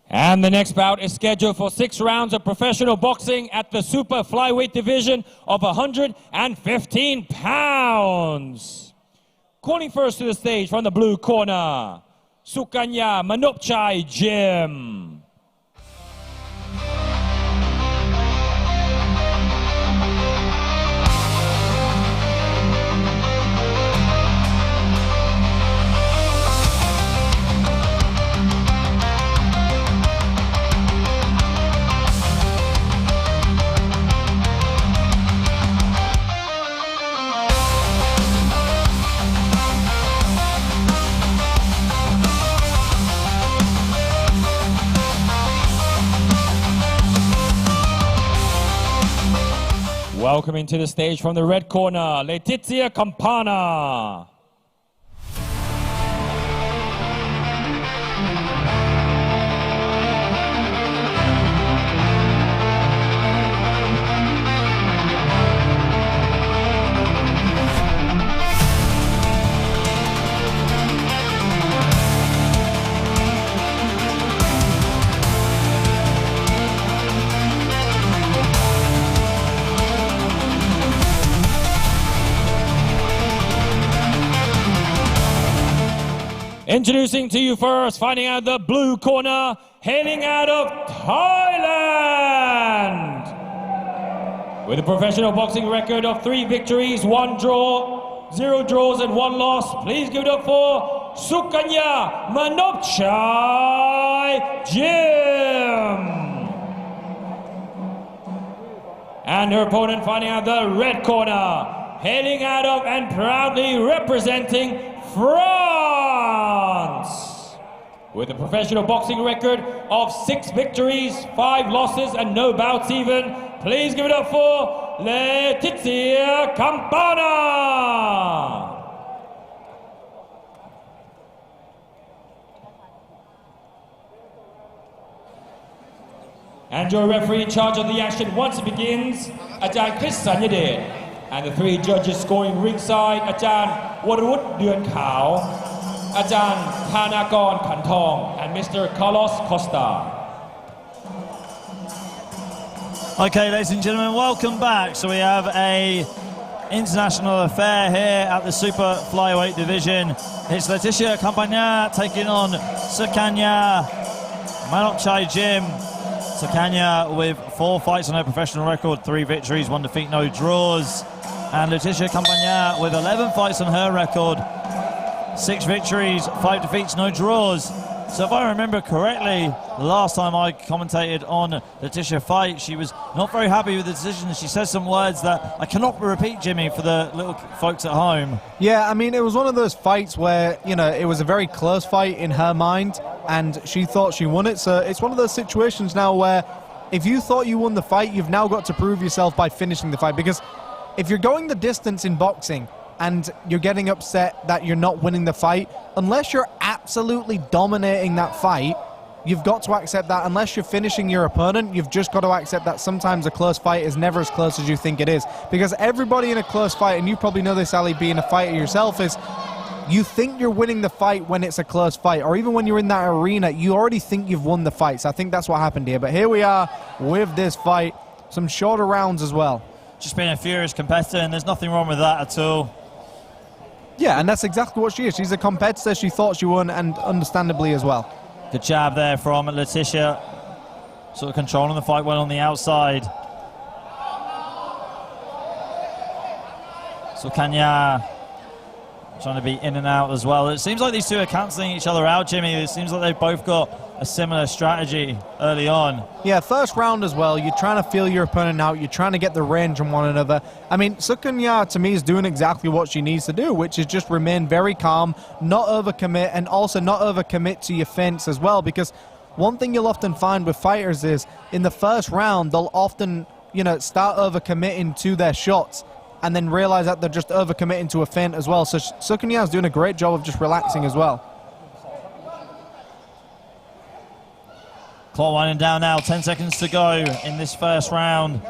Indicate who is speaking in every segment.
Speaker 1: And the next bout is scheduled for 6 rounds of professional boxing at the super flyweight division of 115 pounds. Calling first to the stage from the blue corner, Sukanya Manopchai Gym. Welcoming to the stage from the red corner, Loetizia Campana. Introducing to you first, finding out the blue corner, hailing out of Thailand. With a professional boxing record of 3 victories, 1 draw, 0 draws and 1 loss, please give it up for Sukanya Manopchai Gym. And her opponent finding out the red corner, hailing out of and proudly representing France. With a professional boxing record of 6 victories, 5 losses and no bouts even, please give it up for Loetizia Campana. And your referee in charge of the action once it begins, Ajahn Chris Sanyade. And the 3 judges scoring ringside, Ajahn Warawut Duan Khao, Ajahn Thanakon Kantong, and Mr. Carlos Costa.
Speaker 2: Okay, ladies and gentlemen, welcome back. So we have a international affair here at the super flyweight division. It's Loetizia Campana taking on Sukanya Manopchai Gym. Sukanya with 4 fights on her professional record, 3 victories, 1 defeat, no draws. And Loetizia Campana with 11 fights on her record, 6 victories, 5 defeats, no draws. So if I remember correctly, the last time I commentated on Loetizia fight, she was not very happy with the decision. She says some words that I cannot repeat, Jimmy, for the little folks at home.
Speaker 3: Yeah, I mean, it was one of those fights where, you know, it was a very close fight in her mind, and she thought she won it. So it's one of those situations now where if you thought you won the fight, you've now got to prove yourself by finishing the fight. Because if you're going the distance in boxing and you're getting upset that you're not winning the fight, unless you're absolutely dominating that fight, you've got to accept that. Unless you're finishing your opponent, you've just got to accept that sometimes a close fight is never as close as you think it is. Because everybody in a close fight, and you probably know this, Ali, being a fighter yourself, is you think you're winning the fight when it's a close fight, or even when you're in that arena, you already think you've won the fight. So I think that's what happened here. But here we are with this fight, some shorter rounds as well.
Speaker 2: Just being a furious competitor, and there's nothing wrong with that at all.
Speaker 3: Yeah, and that's exactly what she is. She's a competitor. She thought she won, and understandably as well.
Speaker 2: Good jab there from Loetizia, sort of controlling the fight well on the outside. Sukanya trying to be in and out as well. It seems like these two are cancelling each other out, Jimmy. It seems like they've both got a similar strategy early on.
Speaker 3: Yeah, first round as well, you're trying to feel your opponent out, you're trying to get the range on one another. I mean, Sukanya, to me, is doing exactly what she needs to do, which is just remain very calm, not overcommit, and also not overcommit to your fence as well, because one thing you'll often find with fighters is, in the first round, they'll often, you know, start overcommitting to their shots, and then realize that they're just overcommitting to a feint as well. So Sukanya is doing a great job of just relaxing as well.
Speaker 2: Clock winding down now, 10 seconds to go in this first round.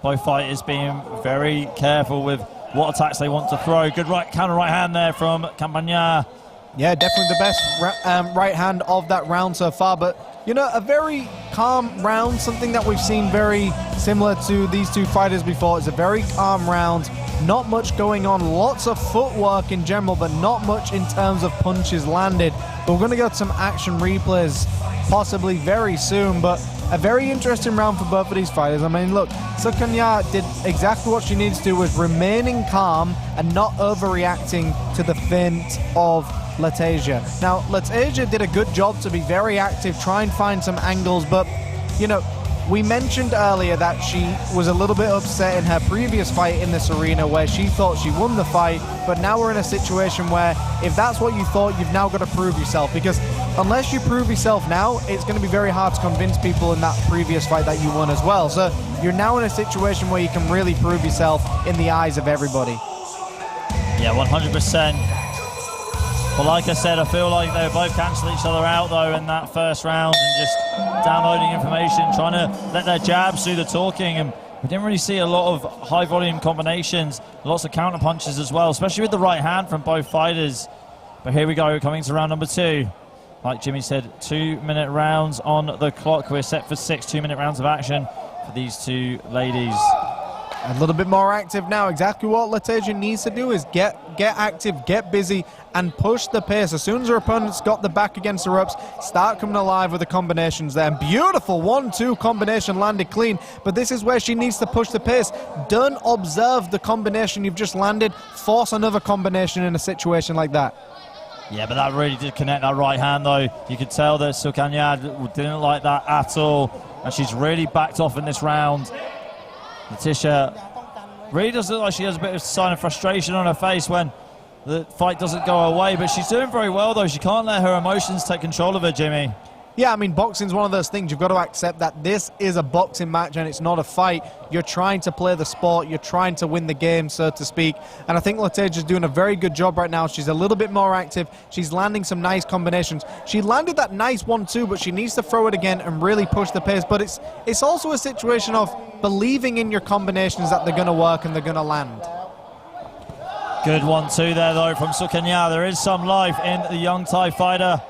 Speaker 2: Both fighters being very careful with what attacks they want to throw. Good counter right hand there from Campana.
Speaker 3: Yeah, definitely the best right hand of that round so far, but You know, a very calm round, something that we've seen very similar to these two fighters before. It's a very calm round, not much going on, lots of footwork in general, but not much in terms of punches landed. But we're going to get some action replays possibly very soon, but a very interesting round for both of these fighters. I mean, look, Sukanya did exactly what she needs to do, was remaining calm and not overreacting to the feint of Loetizia. Now, Loetizia did a good job to be very active, try and find some angles, but, you know, we mentioned earlier that she was a little bit upset in her previous fight in this arena where she thought she won the fight, but now we're in a situation where if that's what you thought, you've now got to prove yourself, because unless you prove yourself now, it's going to be very hard to convince people in that previous fight that you won as well. So you're now in a situation where you can really prove yourself in the eyes of everybody.
Speaker 2: Yeah, 100%. But like I said, I feel like they were both cancelling each other out, though, in that first round and just downloading information, trying to let their jabs do the talking. And we didn't really see a lot of high-volume combinations, lots of counter punches as well, especially with the right hand from both fighters. But here we go, coming to round number 2. Like Jimmy said, 2-minute rounds on the clock. We're set for 6 2-minute rounds of action for these two ladies.
Speaker 3: A little bit more active now. Exactly what Loetizia needs to do is get active, get busy, and push the pace. As soon as her opponent's got the back against the ropes, start coming alive with the combinations there. And beautiful 1-2 combination landed clean, but this is where she needs to push the pace. Don't observe the combination you've just landed. Force another combination in a situation like that.
Speaker 2: Yeah, but that really did connect that right hand, though. You could tell that Sukanya didn't like that at all, and she's really backed off in this round. Loetizia really does look like she has a bit of sign of frustration on her face when the fight doesn't go away, but she's doing very well, though. She can't let her emotions take control of her, Jimmy.
Speaker 3: Yeah, I mean, boxing's one of those things. You've got to accept that this is a boxing match and it's not a fight. You're trying to play the sport. You're trying to win the game, so to speak. And I think Loetizia's doing a very good job right now. She's a little bit more active. She's landing some nice combinations. She landed that nice 1-2, but she needs to throw it again and really push the pace. But it's also a situation of believing in your combinations that they're going to work and they're going to land.
Speaker 2: Good 1-2 there, though, from Sukanya. There is some life in the young Thai fighter.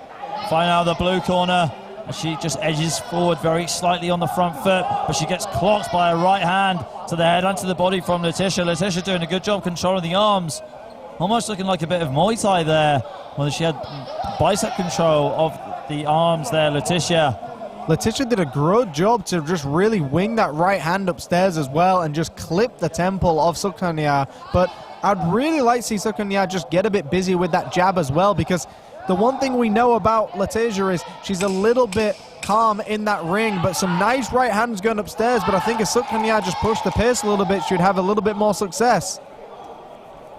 Speaker 2: Find out the blue corner, and she just edges forward very slightly on the front foot, but she gets clocked by a right hand to the head and to the body from Loetizia. Loetizia doing a good job controlling the arms, almost looking like a bit of Muay Thai there, when she had bicep control of the arms there, Loetizia.
Speaker 3: Loetizia did a good job to just really wing that right hand upstairs as well and just clip the temple of Sukanya. But I'd really like to see Sukanya just get a bit busy with that jab as well, because the one thing we know about Loetizia is she's a little bit calm in that ring, but some nice right hands going upstairs. But I think if Sukanya just pushed the pace a little bit, she'd have a little bit more success.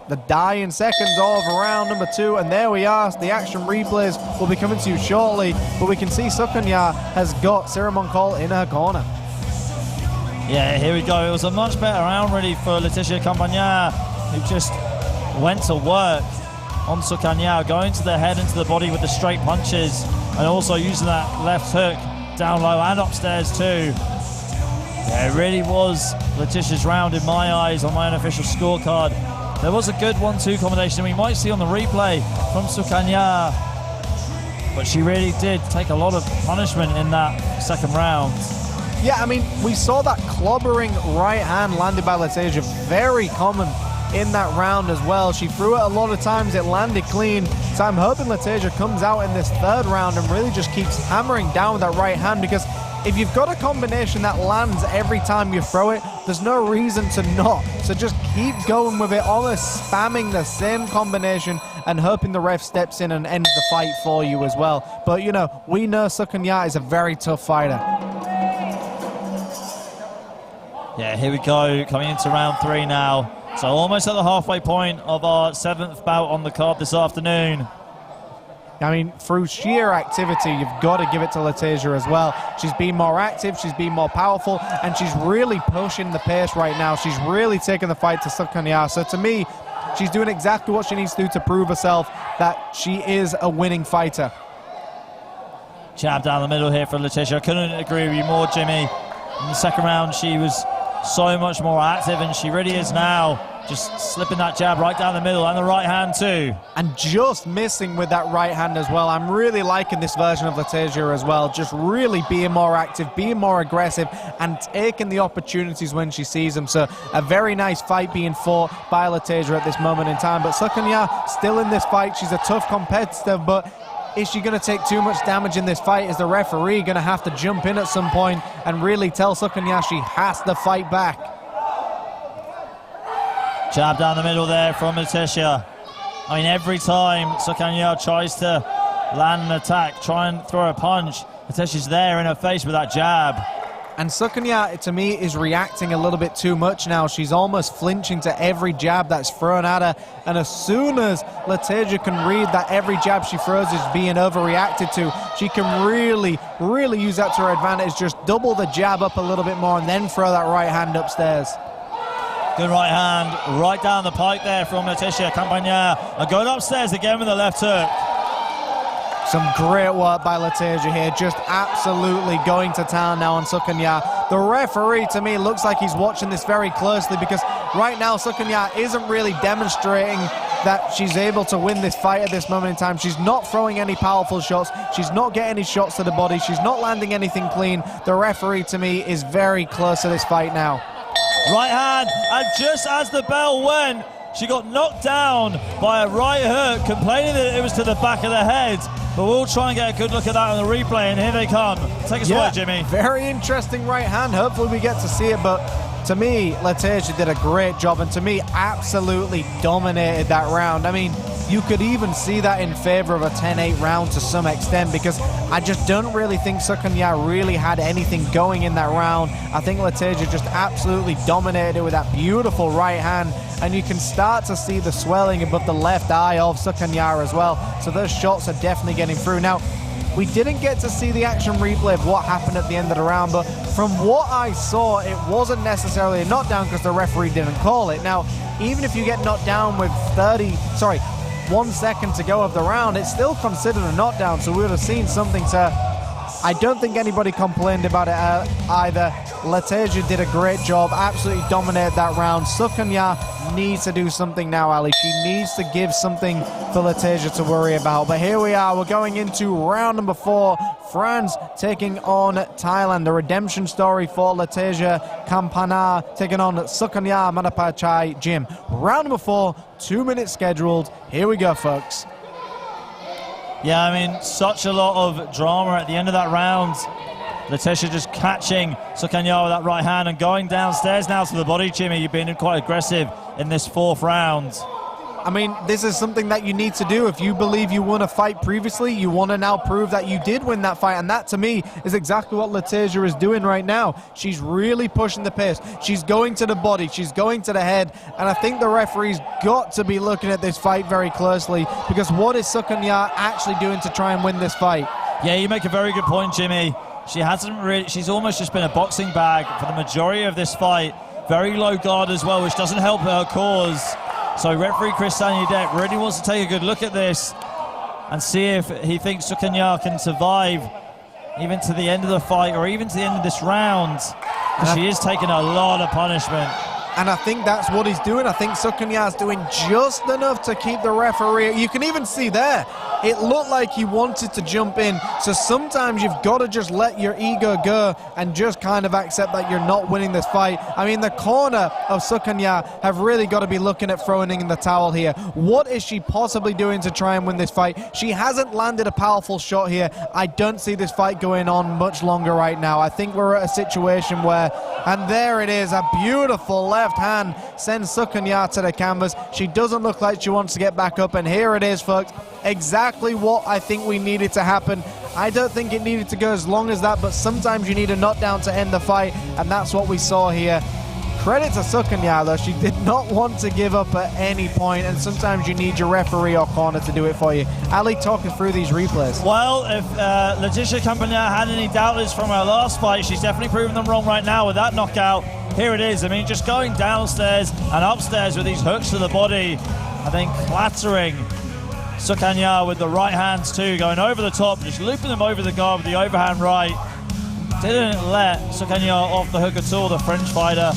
Speaker 3: The dying seconds of round number 2, and there we are. The action replays will be coming to you shortly, but we can see Sukanya has got Ciramon Call in her corner.
Speaker 2: Yeah, here we go. It was a much better round really for Loetizia Campana, who just went to work on Sukanya, going to the head and to the body with the straight punches, and also using that left hook down low and upstairs too. Yeah, it really was Loetizia's round in my eyes on my unofficial scorecard. There was a good 1-2 combination we might see on the replay from Sukanya, but she really did take a lot of punishment in that second round.
Speaker 3: Yeah, I mean, we saw that clobbering right hand landed by Loetizia, very common in that round as well. She threw it a lot of times, it landed clean. So I'm hoping Loetizia comes out in this third round and really just keeps hammering down with that right hand, because if you've got a combination that lands every time you throw it, there's no reason to not. So just keep going with it, almost spamming the same combination and hoping the ref steps in and ends the fight for you as well. But, you know, we know Sukanya is a very tough fighter.
Speaker 2: Yeah, here we go, coming into round 3 now. So almost at the halfway point of our 7th bout on the card this afternoon.
Speaker 3: I mean, through sheer activity, you've got to give it to Loetizia as well. She's been more active, she's been more powerful, and she's really pushing the pace right now. She's really taking the fight to Sukanya. So to me, she's doing exactly what she needs to do to prove herself that she is a winning fighter.
Speaker 2: Jab down the middle here for Loetizia. I couldn't agree with you more, Jimmy. In the second round, she was so much more active, and she really is now. just slipping that jab right down the middle, and the right hand too.
Speaker 3: And just missing with that right hand as well. I'm really liking this version of Loetizia as well. Just really being more active, being more aggressive, and taking the opportunities when she sees them. So a very nice fight being fought by Loetizia at this moment in time. But Sukanya still in this fight. She's a tough competitor, but is she going to take too much damage in this fight? Is the referee going to have to jump in at some point and really tell Sukanya she has to fight back?
Speaker 2: Jab down the middle there from Loetizia. I mean, every time Sukanya tries to land an attack, try and throw a punch, Loetizia's there in her face with that jab.
Speaker 3: And Sukanya, to me, is reacting a little bit too much now. She's almost flinching to every jab that's thrown at her. And as soon as Loetizia can read that every jab she throws is being overreacted to, she can really, really use that to her advantage. Just double the jab up a little bit more and then throw that right hand upstairs.
Speaker 2: Good right hand, right down the pike there from Loetizia. Campana, and going upstairs again with the left hook.
Speaker 3: Some great work by Loetizia here, just absolutely going to town now on Sukanya. The referee, to me, looks like he's watching this very closely, because right now Sukanya isn't really demonstrating that she's able to win this fight at this moment in time. She's not throwing any powerful shots. She's not getting any shots to the body. She's not landing anything clean. The referee, to me, is very close to this fight now.
Speaker 2: Right hand, and just as the bell went, she got knocked down by a right hook, complaining that it was to the back of the head. But we'll try and get a good look at that on the replay, and here they come. Take us away, Jimmy.
Speaker 3: Very interesting right hand. Hopefully we get to see it, but to me, Loetizia did a great job, and to me, absolutely dominated that round. I mean, you could even see that in favor of a 10-8 round to some extent, because I just don't really think Sukanya really had anything going in that round. I think Loetizia just absolutely dominated it with that beautiful right hand, and you can start to see the swelling above the left eye of Sukanya as well. So those shots are definitely getting through. Now, we didn't get to see the action replay of what happened at the end of the round, but from what I saw, it wasn't necessarily a knockdown because the referee didn't call it. Now, even if you get knocked down with 1 second to go of the round, it's still considered a knockdown, so we would have seen something. So I don't think anybody complained about it either. Loetizia did a great job, absolutely dominated that round. Sukanya needs to do something now, Ali. She needs to give something for Loetizia to worry about. But here we are, we're going into round number 4. France taking on Thailand. The redemption story for Loetizia. Campana taking on Sukanya Manopchai. Jim, round number 4, 2 minutes scheduled. Here we go, folks.
Speaker 2: Yeah, I mean, such a lot of drama at the end of that round. Loetizia just catching Sukanya with that right hand and going downstairs now to the body, Jimmy. You've been quite aggressive in this 4th round.
Speaker 3: I mean, this is something that you need to do. If you believe you won a fight previously, you want to now prove that you did win that fight. And that, to me, is exactly what Loetizia is doing right now. She's really pushing the pace. She's going to the body. She's going to the head. And I think the referee's got to be looking at this fight very closely, because what is Sukanya actually doing to try and win this fight?
Speaker 2: Yeah, you make a very good point, Jimmy. She's almost just been a boxing bag for the majority of this fight. Very low guard as well, which doesn't help her cause. So referee Chris Sanyadet really wants to take a good look at this and see if he thinks Sukanya can survive even to the end of the fight, or even to the end of this round. She is taking a lot of punishment.
Speaker 3: And I think that's what he's doing. I think Sukanya's doing just enough to keep the referee. You can even see there, it looked like he wanted to jump in. So sometimes you've got to just let your ego go and just kind of accept that you're not winning this fight. I mean, the corner of Sukanya have really got to be looking at throwing in the towel here. What is she possibly doing to try and win this fight? She hasn't landed a powerful shot here. I don't see this fight going on much longer right now. I think we're at a situation where, and there it is, a beautiful left hand sends Sukanya to the canvas. She doesn't look like she wants to get back up, and here it is, folks. Exactly what I think we needed to happen. I don't think it needed to go as long as that, but sometimes you need a knockdown to end the fight, and that's what we saw here. Credit to Sukanya, though. She did not want to give up at any point, and sometimes you need your referee or corner to do it for you. Ali, talk us through these replays.
Speaker 2: Well, if Loetizia Campana had any doubters from her last fight, she's definitely proven them wrong right now with that knockout. Here it is. I mean, just going downstairs and upstairs with these hooks to the body, I think clattering Sukanya with the right hands too, going over the top, just looping them over the guard with the overhand right. Didn't let Sukanya off the hook at all, the French fighter.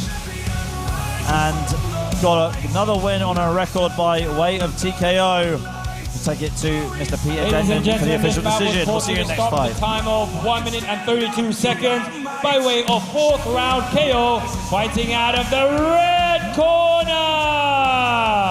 Speaker 2: And got another win on a record by way of TKO. We'll take it to Mr. Peter
Speaker 1: Ladies and
Speaker 2: Denton for the
Speaker 1: gentlemen,
Speaker 2: official
Speaker 1: this bout
Speaker 2: decision. We'll
Speaker 1: was
Speaker 2: see you in the next
Speaker 1: start with
Speaker 2: fight.
Speaker 1: a time of 1 minute and 32 seconds by way of 4th round KO, fighting out of the red corner.